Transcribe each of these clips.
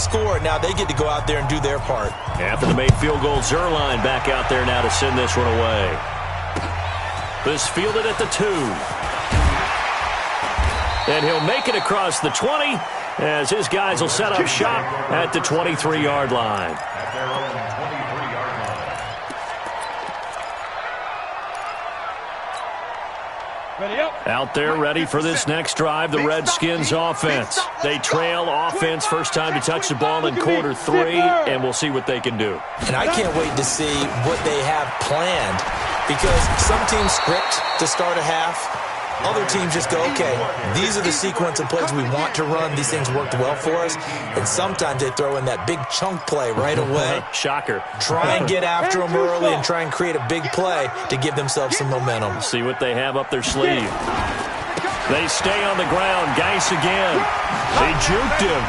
score. Now they get to go out there and do their part. After the made field goal, Zuerlein back out there now to send this one away. This fielded at the 2. And he'll make it across the 20 as his guys will set up shop at the 23-yard line. Out there ready for this next drive, the Redskins offense. They trail offense first time to touch the ball in quarter 3, and we'll see what they can do. And I can't wait to see what they have planned, because some teams script to start a half. Other teams just go, okay, these are the sequence of plays we want to run. These things worked well for us. And sometimes they throw in that big chunk play right away. Shocker. Try and get after them early and try and create a big play to give themselves some momentum. See what they have up their sleeve. They stay on the ground. Geis again. They juked him.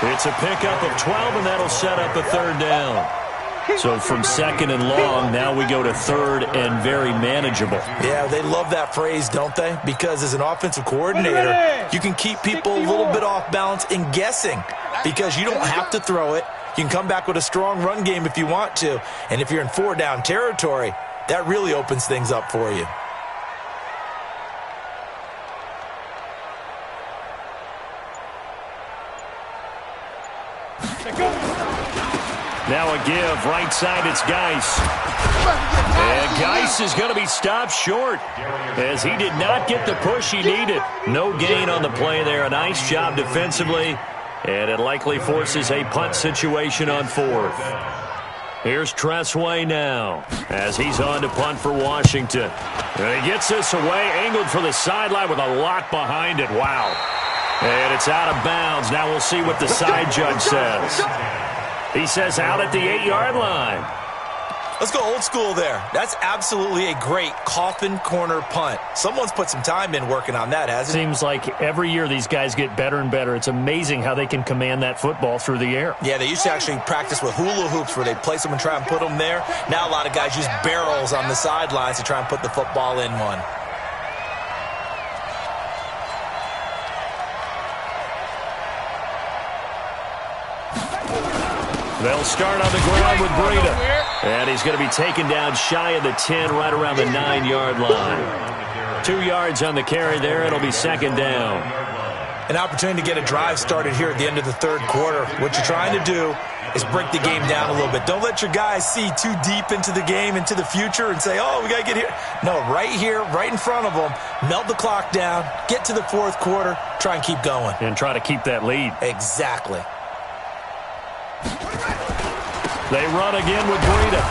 It's a pickup of 12, and that'll set up a third down. So from second and long, now we go to third and very manageable. Yeah, they love that phrase, don't they? Because as an offensive coordinator, you can keep people a little bit off balance and guessing, because you don't have to throw it. You can come back with a strong run game if you want to. And if you're in 4-down territory, that really opens things up for you. Now a give, right side, it's Geis. And Geis is going to be stopped short as he did not get the push he needed. No gain on the play there. A nice job defensively, and it likely forces a punt situation on 4th. Here's Tressway now as he's on to punt for Washington. And he gets this away, angled for the sideline with a lot behind it. Wow. And it's out of bounds. Now we'll see what the side judge says. He says out at the 8-yard line. Let's go old school there. That's absolutely a great coffin corner punt. Someone's put some time in working on that, hasn't it? Seems like every year these guys get better and better. It's amazing how they can command that football through the air. Yeah, they used to actually practice with hula hoops where they place them and try and put them there. Now a lot of guys use barrels on the sidelines to try and put the football in one. They'll start on the ground with Breida. And he's going to be taken down shy of the 10, right around the 9-yard line. 2 yards on the carry there. It'll be second down. An opportunity to get a drive started here at the end of the third quarter. What you're trying to do is break the game down a little bit. Don't let your guys see too deep into the game, into the future, and say, oh, we got to get here. No, right here, right in front of them, melt the clock down, get to the fourth quarter, try and keep going. And try to keep that lead. Exactly. They run again with Breida.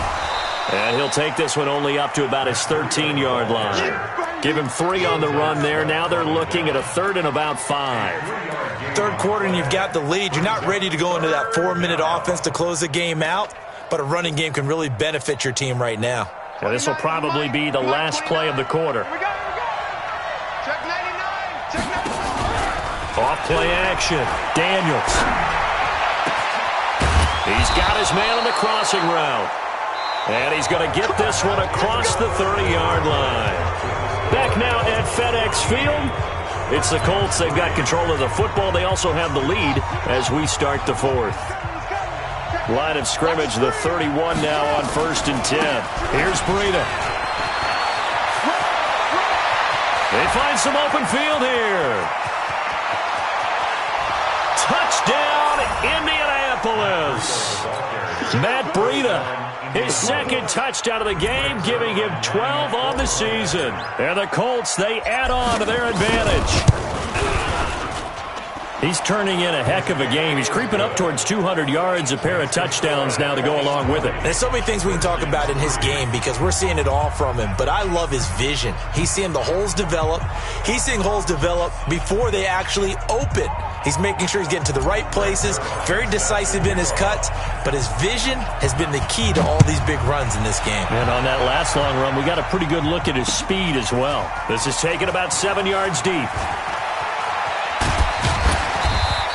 And he'll take this one only up to about his 13-yard line. Give him 3 on the run there. Now they're looking at a third and about 5. Third quarter and you've got the lead. You're not ready to go into that 4-minute offense to close the game out, but a running game can really benefit your team right now. Well, this will probably be the last play of the quarter. Off play action. Daniels. He's got his man on the crossing route. And he's going to get this one across the 30-yard line. Back now at FedEx Field. It's the Colts. They've got control of the football. They also have the lead as we start the 4th. Line of scrimmage, the 31 now on 1st and 10. Here's Breida. They find some open field here. Touchdown, Indianapolis. Matt Breida, his second touchdown of the game, giving him 12 on the season. And the Colts, they add on to their advantage. He's turning in a heck of a game. He's creeping up towards 200 yards, a pair of touchdowns now to go along with it. There's so many things we can talk about in his game because we're seeing it all from him, but I love his vision. He's seeing the holes develop. He's seeing holes develop before they actually open. He's making sure he's getting to the right places, very decisive in his cuts, but his vision has been the key to all these big runs in this game. And on that last long run, we got a pretty good look at his speed as well. This is taken about 7 yards deep.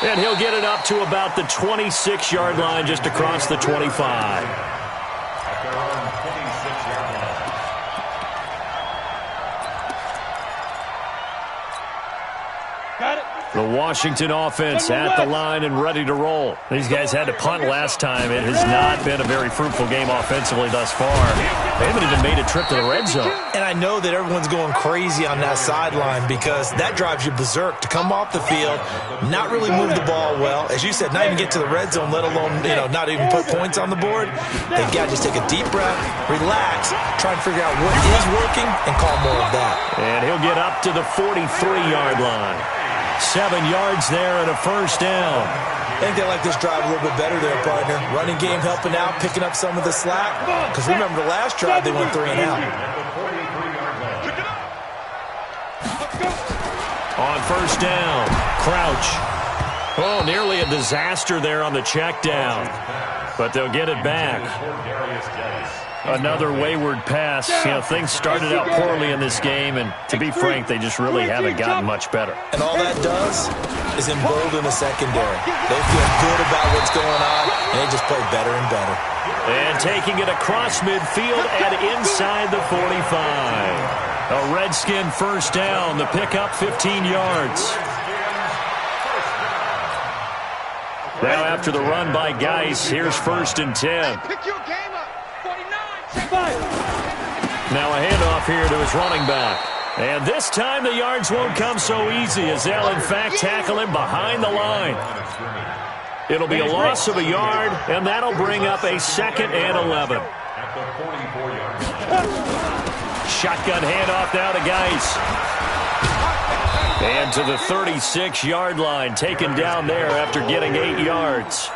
And he'll get it up to about the 26-yard line, just across the 25. The Washington offense at the line and ready to roll. These guys had to punt last time. It has not been a very fruitful game offensively thus far. They haven't even made a trip to the red zone. And I know that everyone's going crazy on that sideline because that drives you berserk to come off the field, not really move the ball well. As you said, not even get to the red zone, let alone, not even put points on the board. They've got to just take a deep breath, relax, try and figure out what is working, and call more of that. And he'll get up to the 43-yard line. 7 yards there and a first down. I think they like this drive a little bit better there, partner. Running game helping out, picking up some of the slack. Because remember, the last drive they went 3 and out. On first down, Crouch. Oh, nearly a disaster there on the check down. But they'll get it back. Another wayward pass. Things started out poorly in this game, and to be frank, they just really haven't gotten much better. And all that does is embolden the secondary. They feel good about what's going on, and they just play better and better. And taking it across midfield and inside the 45. A Redskin first down. The pickup 15 yards. Now after the run by Geis, here's 1st and 10. Now a handoff here to his running back. And this time the yards won't come so easy as they'll in fact tackle him behind the line. It'll be a loss of a yard, and that'll bring up a 2nd and 11. Shotgun handoff now to Geis. And to the 36-yard line, taken down there after getting 8 yards.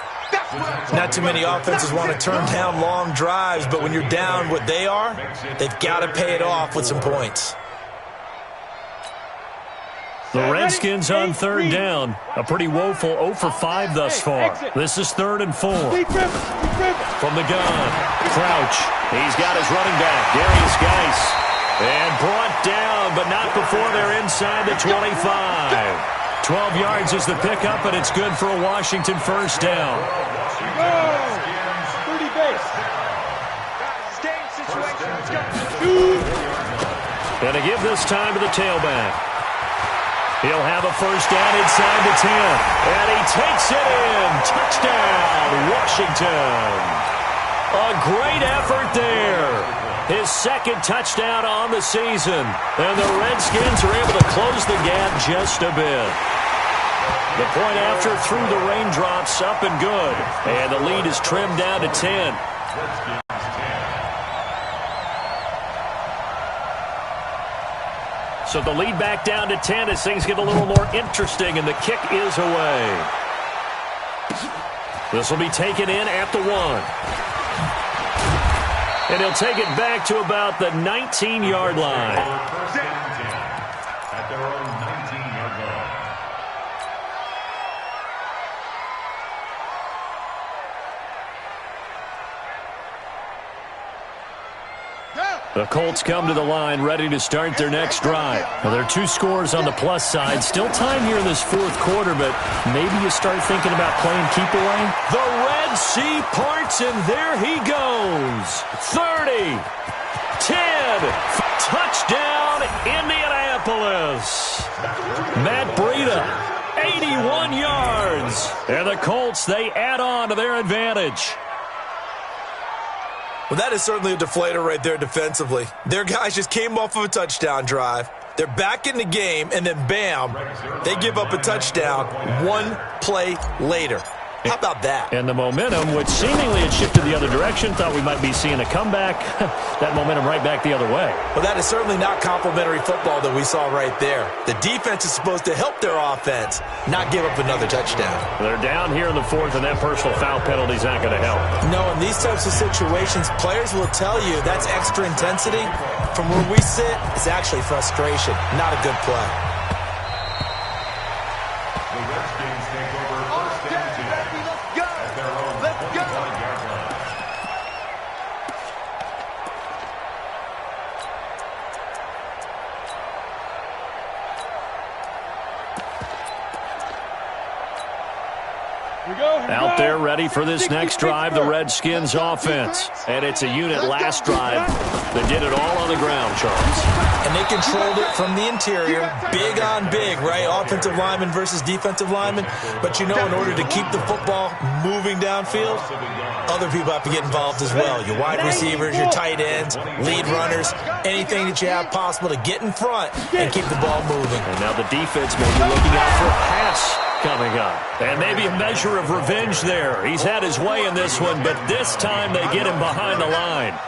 Not too many offenses want to turn down long drives, but when you're down what they are, they've got to pay it off with some points. The Redskins on 3rd down. A pretty woeful 0 for 5 thus far. This is 3rd and 4. From the gun, Crouch. He's got his running back, Darius Geis. And brought down, but not before they're inside the 25. 12 yards is the pickup, and it's good for a Washington first down. And to give this time to the tailback. He'll have a first down inside the 10. And he takes it in. Touchdown, Washington. A great effort there. His 2nd touchdown on the season. And the Redskins are able to close the gap just a bit. The point after through the raindrops, up and good. And the lead is trimmed down to 10. So the lead back down to 10 as things get a little more interesting, and the kick is away. This will be taken in at the 1. And he'll take it back to about the 19-yard line. At their own 19-yard line. The Colts come to the line ready to start their next drive. Well, there are 2 scores on the plus side. Still time here in this 4th quarter, but maybe you start thinking about playing keep away. The Red Sea parts, and there he goes. 30, 10, touchdown, Indianapolis. Matt Breida, 81 yards. And the Colts, they add on to their advantage. Well, that is certainly a deflator right there defensively. Their guys just came off of a touchdown drive. They're back in the game, and then bam, they give up a touchdown 1 play later. How about that? And the momentum, which seemingly had shifted the other direction, thought we might be seeing a comeback. That momentum right back the other way. Well, that is certainly not complimentary football that we saw right there. The defense is supposed to help their offense, not give up another touchdown. They're down here in the 4th, and that personal foul penalty is not going to help. No, in these types of situations, players will tell you that's extra intensity. From where we sit, it's actually frustration, not a good play. Out there ready for this next drive, the Redskins offense. And it's a unit last drive that did it all on the ground, Charles. And they controlled it from the interior, big on big, right? Offensive lineman versus defensive lineman. But you know, in order to keep the football moving downfield, other people have to get involved as well. Your wide receivers, your tight ends, lead runners, anything that you have possible to get in front and keep the ball moving. And now the defense may be looking out for a pass coming up. And maybe a measure of revenge there. He's had his way in this one, but this time they get him behind the line.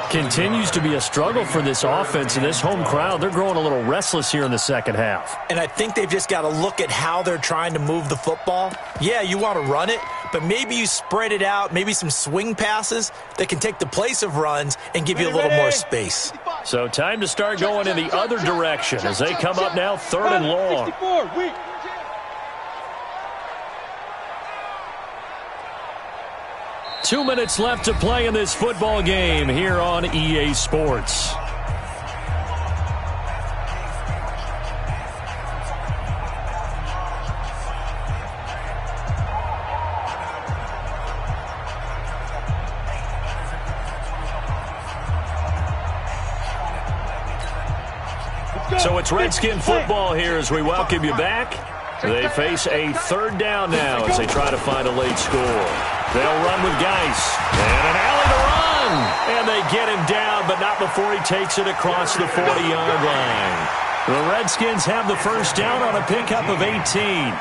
Continues to be a struggle for this offense and this home crowd. They're growing a little restless here in the second half. And I think they've just got to look at how they're trying to move the football. Yeah, you want to run it, but maybe you spread it out, maybe some swing passes that can take the place of runs and give you a little more space. So time to start going in the other direction as they come up now 3rd and long. 2 minutes left to play in this football game here on EA Sports. So it's Redskin football here as we welcome you back. They face a 3rd down now as they try to find a late score. They'll run with Geis. And an alley to run. And they get him down, but not before he takes it across the 40-yard line. The Redskins have the 1st down on a pickup of 18.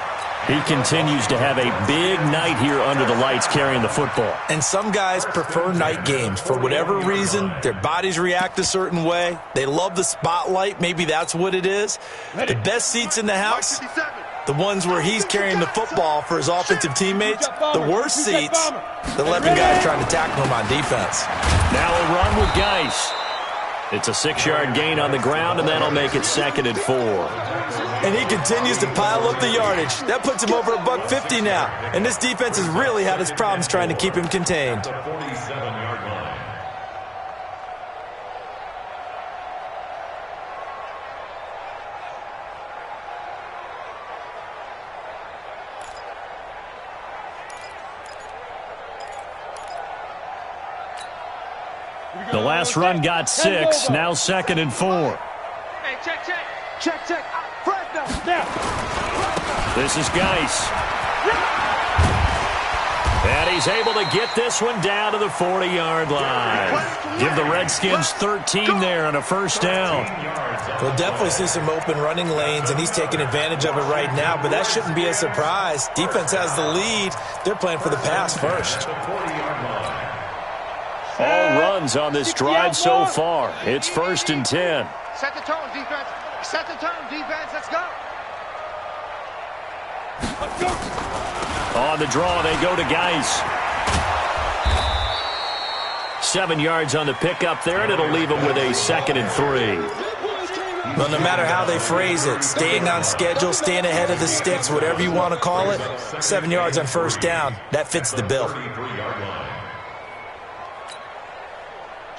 He continues to have a big night here under the lights carrying the football. And some guys prefer night games. For whatever reason, their bodies react a certain way. They love the spotlight. Maybe that's what it is. The best seats in the house, the ones where he's carrying the football for his offensive teammates. The worst seats, the 11 guys trying to tackle him on defense. Now a run with Geis. It's a 6-yard gain on the ground, and that'll make it 2nd and 4. And he continues to pile up the yardage. That puts him over $150 now. And this defense has really had its problems trying to keep him contained. The last run got 6, now 2nd and 4. Hey, check. This is Geis. And he's able to get this one down to the 40-yard line. Give the Redskins 13 there on a 1st down. We'll definitely see some open running lanes, and he's taking advantage of it right now, but that shouldn't be a surprise. Defense has the lead. They're playing for the pass first. All runs on this drive so far. It's 1st and 10. Set the tone, defense. Set the tone, defense. Let's go. On the draw, they go to Geis. 7 yards on the pickup there, and it'll leave them with a 2nd and 3. Well, no matter how they phrase it, staying on schedule, staying ahead of the sticks, whatever you want to call it, 7 yards on 1st down, that fits the bill.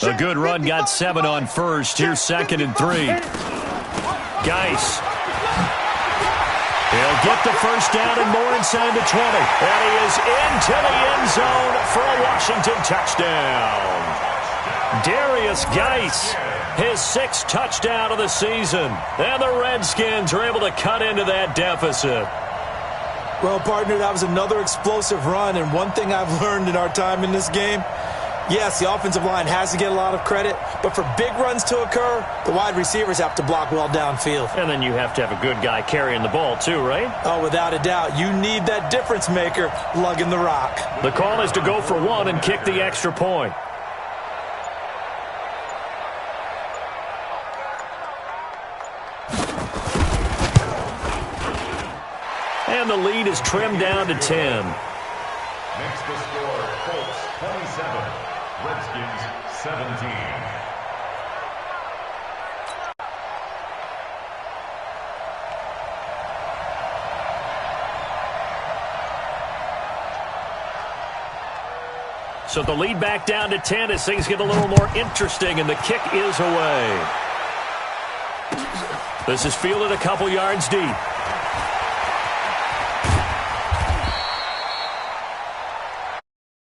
A good run got 7 on 1st. Here's 2nd and 3. Geis. He'll get the 1st down and more inside the 20. And he is into the end zone for a Washington touchdown. Darius Geis, his 6th touchdown of the season. And the Redskins are able to cut into that deficit. Well, partner, that was another explosive run. And one thing I've learned in our time in this game, yes, the offensive line has to get a lot of credit, but for big runs to occur, the wide receivers have to block well downfield. And then you have to have a good guy carrying the ball too, right? Oh, without a doubt. You need that difference maker lugging the rock. The call is to go for 1 and kick the extra point. And the lead is trimmed down to 10. Next to score, Colts 27, Redskins 17. So the lead back down to 10 as things get a little more interesting, and the kick is away. This is fielded a couple yards deep.